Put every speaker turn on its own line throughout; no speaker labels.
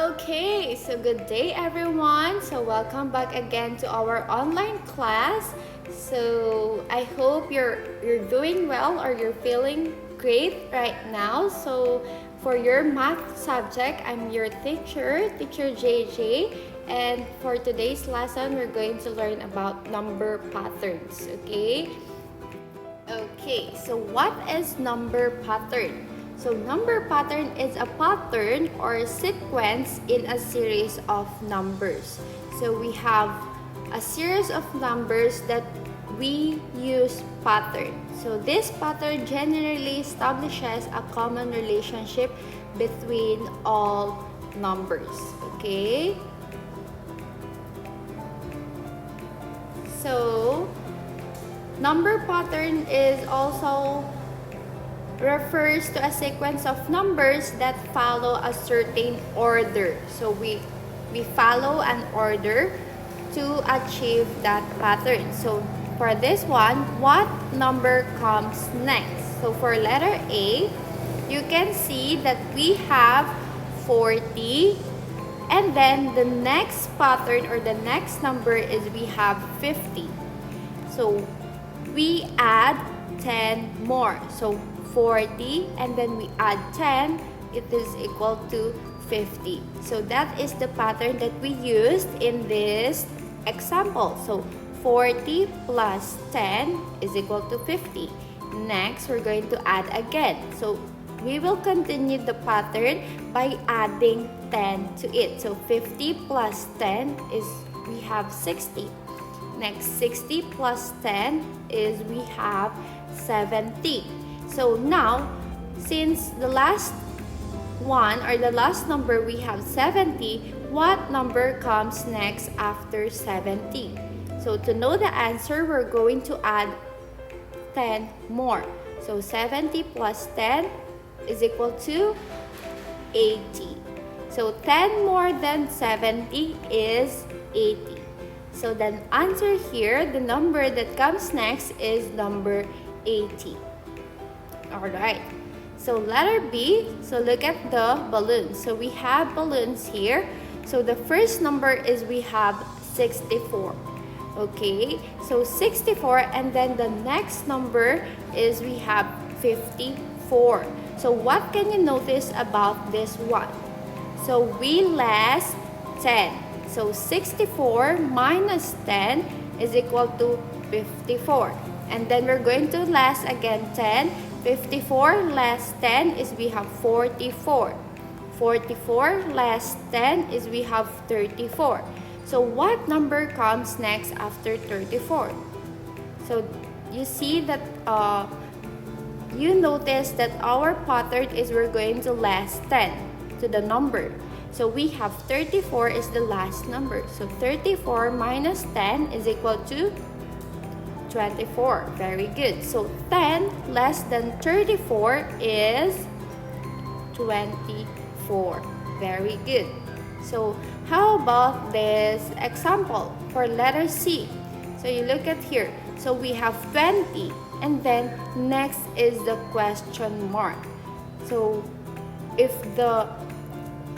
Okay, so good day everyone. So welcome back again to our online class. So I hope you're doing well or you're feeling great right now. So for your math subject, I'm your teacher JJ, and for today's lesson we're going to learn about number patterns, okay? Okay, so what is number pattern? So number pattern is a pattern or sequence in a series of numbers. So we have a series of numbers that we use pattern. So this pattern generally establishes a common relationship between all numbers. Okay? So number pattern is also refers to a sequence of numbers that follow a certain order. So we follow an order to achieve that pattern. So for this one, what number comes next? So for letter A, you can see that we have 40, and then the next pattern or the next number is we have 50. So we add 10 more. So 40 and then we add 10, it is equal to 50. So that is the pattern that we used in this example. So 40 plus 10 is equal to 50. Next, we're going to add again. So we will continue the pattern by adding 10 to it. So 50 plus 10 is we have 60. Next, 60 plus 10 is we have 70. So now, since the last one or the last number we have 70, what number comes next after 70? So to know the answer, we're going to add 10 more. So 70 plus 10 is equal to 80. So 10 more than 70 is 80. So the answer here, the number that comes next is number 80. Alright, so letter B, so look at the balloons. So we have balloons here. So the first number is we have 64. Okay, so 64, and then the next number is we have 54. So what can you notice about this one? So we less 10. So 64 minus 10 is equal to 54. And then we're going to less again 10. 54 less 10 is we have 44. 44 less 10 is we have 34. So what number comes next after 34? So you see that you notice that our pattern is we're going to less 10 to the number. So we have 34 is the last number. So 34 minus 10 is equal to 24. Very good. So 10 less than 34 is 24. Very good. So how about this example for letter C? So you look at here. So we have 20, and then next is the question mark. So if the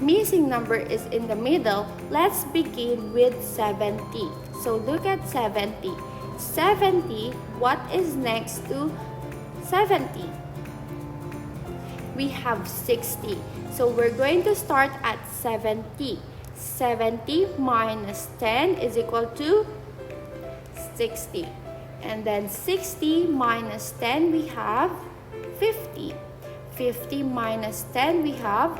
missing number is in the middle, let's begin with 70. So look at 70. 70, what is next to 70? We have 60. So we're going to start at 70. 70 minus 10 is equal to 60. And then 60 minus 10 we have 50. 50 minus 10 we have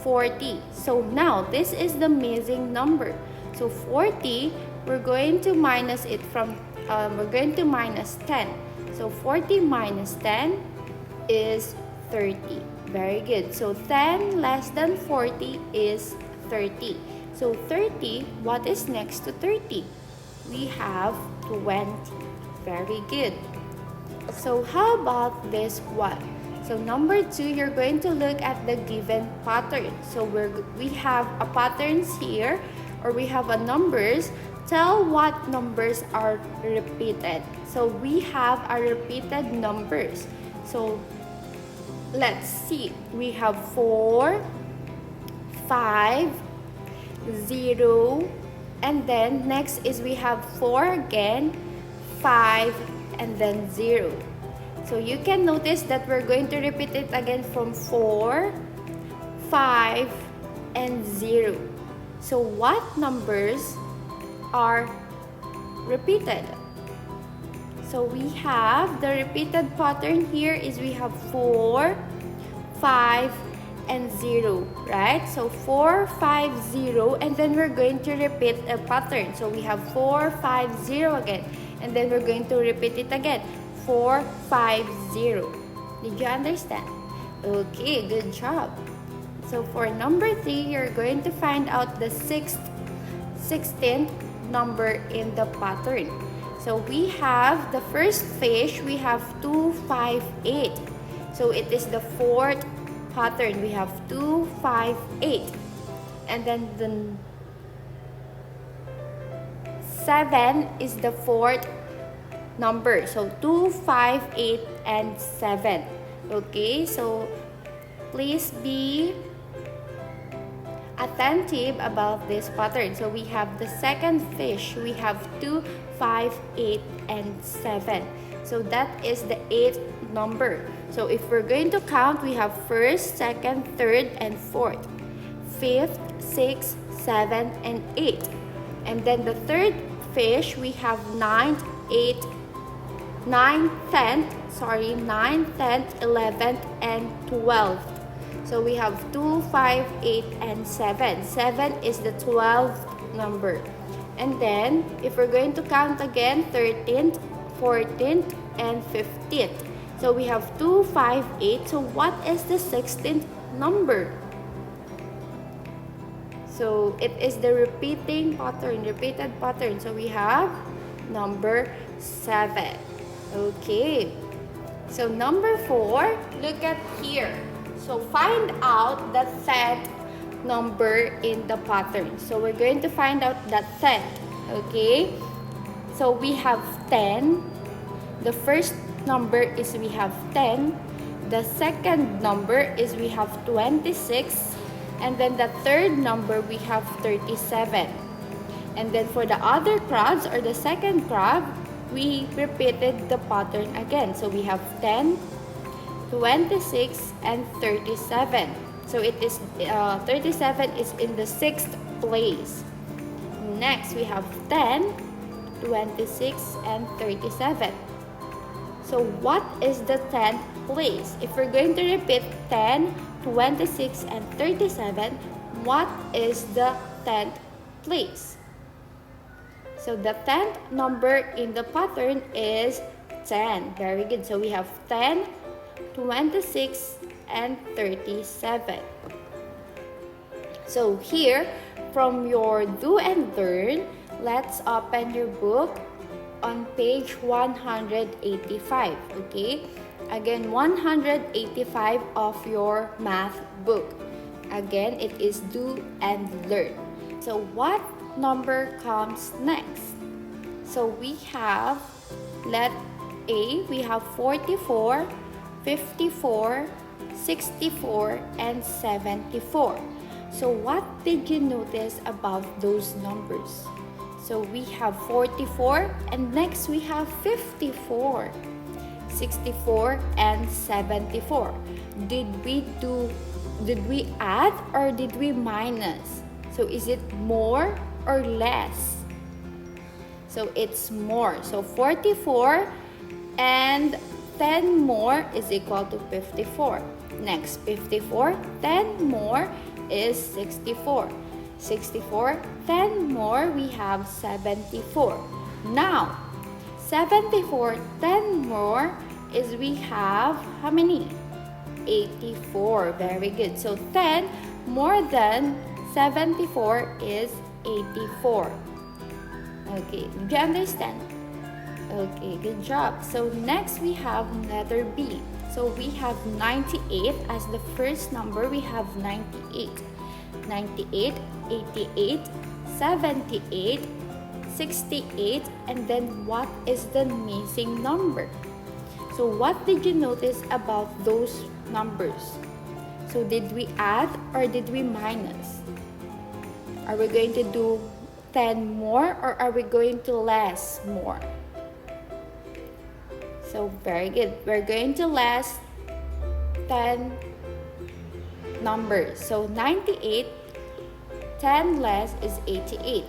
40. So now this is the missing number. So 40, we're going to minus it from we're going to minus 10. So 40 minus 10 is 30. Very good. So 10 less than 40 is 30. So 30, what is next to 30? We have 20. Very good. So how about this one? So number 2, you're going to look at the given pattern. So we have a patterns here, or we have a numbers. Tell what numbers are repeated. So we have a repeated numbers. So let's see. We have 4, 5, 0, and then next is we have 4 again, 5, and then 0. So you can notice that we're going to repeat it again from 4, 5, and 0. So what numbers are repeated? So we have the repeated pattern here is we have 4, 5, and 0, right? So 4, 5, 0, and then we're going to repeat a pattern. So we have 4, 5, 0 again, and then we're going to repeat it again. 4, 5, 0. Did you understand? Okay, good job. So for number 3, you're going to find out the 16th number in the pattern. So we have the first fish, we have 2, 5, 8. So it is the fourth pattern. We have 2, 5, 8. And then the 7 is the fourth number. So 2, 5, 8, and 7. Okay, so please be attentive about this pattern. So we have the second fish, we have 2, 5, 8, and 7. So that is the 8th number. So if we're going to count, we have first, second, third, and fourth, fifth, sixth, 7, and 8. And then the third fish, we have 9, 10th, 11th, and 12th. So we have 2, 5, 8, and 7. 7 is the 12th number. And then, if we're going to count again, 13th, 14th, and 15th. So we have 2, 5, 8. So what is the 16th number? So it is the repeated pattern. So we have number 7. Okay. So number 4, look at here. So find out the 10th number in the pattern. So we're going to find out the 10th. Okay. So we have 10. The first number is we have 10. The second number is we have 26. And then the third number we have 37. And then for the other crabs or the second crab, we repeated the pattern again. So we have 10, 26, and 37. So it is 37 is in the 6th place. Next, we have 10, 26, and 37. So what is the 10th place? If we're going to repeat 10, 26, and 37, what is the 10th place? So the 10th number in the pattern is 10. Very good. So we have 10, 26, and 37. So here, from your do and learn, let's open your book on page 185. Okay? Again, 185 of your math book. Again, it is do and learn. So what number comes next? So we have, let A, we have 44, 54, 64, and 74. So what did you notice about those numbers? So we have 44, and next we have 54, 64, and 74. Did we add or did we minus? So is it more or less? So it's more. So 44 and 10 more is equal to 54. Next, 54, 10 more is 64. 64, 10 more, we have 74. Now, 74, 10 more is we have how many? 84. Very good. So 10 more than 74 is 84. Okay, do you understand? Okay, good job. So next we have letter B. So we have 98 as the first number. We have 98. 98, 88, 78, 68, and then what is the missing number? So what did you notice about those numbers? So did we add or did we minus? Are we going to do 10 more or are we going to less more? So very good. We're going to less 10 numbers. So 98, 10 less is 88.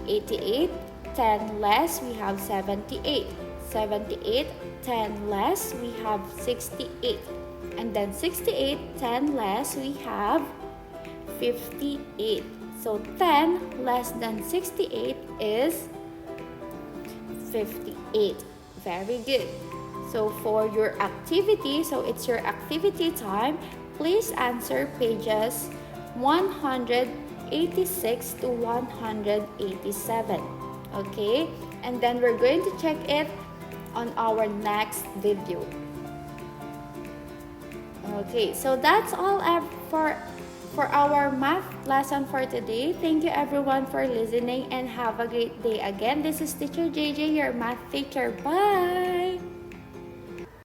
88, 10 less, we have 78. 78, 10 less, we have 68. And then 68, 10 less, we have 58. So 10 less than 68 is 58. Very good. So for your activity, so it's your activity time, please answer pages 186 to 187. Okay? And then we're going to check it on our next video. Okay, so that's all for our math lesson for today. Thank you everyone for listening and have a great day again. This is Teacher JJ, your math teacher. Bye!